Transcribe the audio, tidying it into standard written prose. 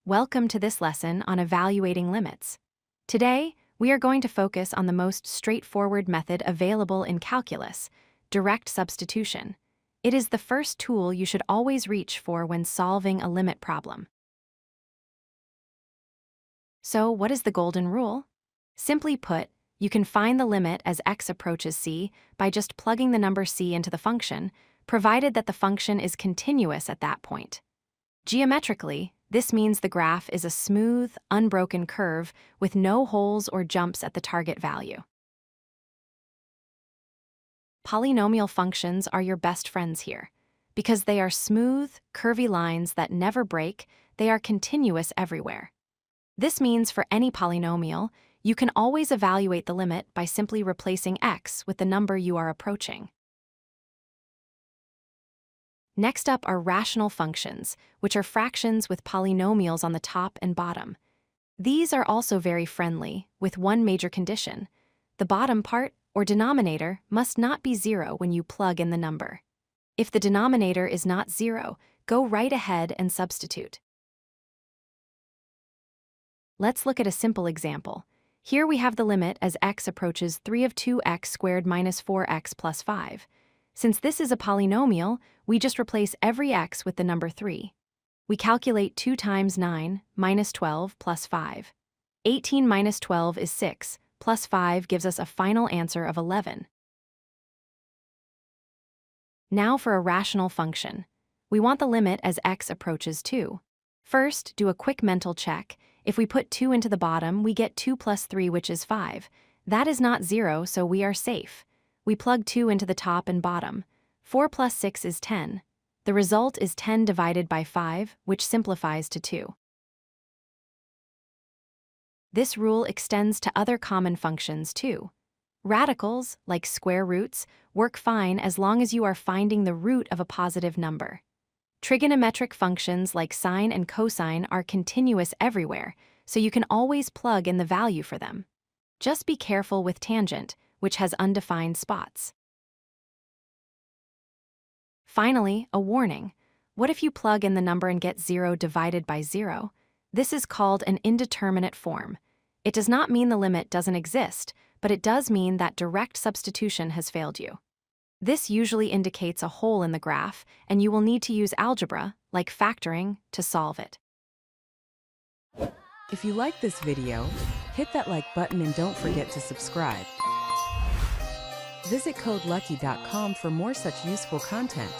Welcome to this lesson on evaluating limits. Today, we are going to focus on the most straightforward method available in calculus, direct substitution. It is the first tool you should always reach for when solving a limit problem. So, what is the golden rule? Simply put, you can find the limit as x approaches c by just plugging the number c into the function, provided that the function is continuous at that point. Geometrically, this means the graph is a smooth, unbroken curve with no holes or jumps at the target value. Polynomial functions are your best friends here. Because they are smooth, curvy lines that never break, they are continuous everywhere. This means for any polynomial, you can always evaluate the limit by simply replacing x with the number you are approaching. Next up are rational functions, which are fractions with polynomials on the top and bottom. These are also very friendly, with one major condition. The bottom part, or denominator, must not be 0 when you plug in the number. If the denominator is not 0, go right ahead and substitute. Let's look at a simple example. Here we have the limit as x approaches 3 of 2x squared minus 4x plus 5. Since this is a polynomial, we just replace every x with the number 3. We calculate 2 times 9 minus 12 plus 5. 18 minus 12 is 6, plus 5 gives us a final answer of 11. Now for a rational function. We want the limit as x approaches 2. First, do a quick mental check. If we put 2 into the bottom, we get 2 plus 3, which is 5. That is not 0, so we are safe. We plug 2 into the top and bottom. 4 plus 6 is 10. The result is 10 divided by 5, which simplifies to 2. This rule extends to other common functions too. Radicals, like square roots, work fine as long as you are finding the root of a positive number. Trigonometric functions like sine and cosine are continuous everywhere, so you can always plug in the value for them. Just be careful with tangent, which has undefined spots. Finally, a warning. What if you plug in the number and get 0 divided by 0? This is called an indeterminate form. It does not mean the limit doesn't exist, but it does mean that direct substitution has failed you. This usually indicates a hole in the graph, and you will need to use algebra, like factoring, to solve it. If you like this video, hit that like button and don't forget to subscribe. Visit codelucky.com for more such useful content.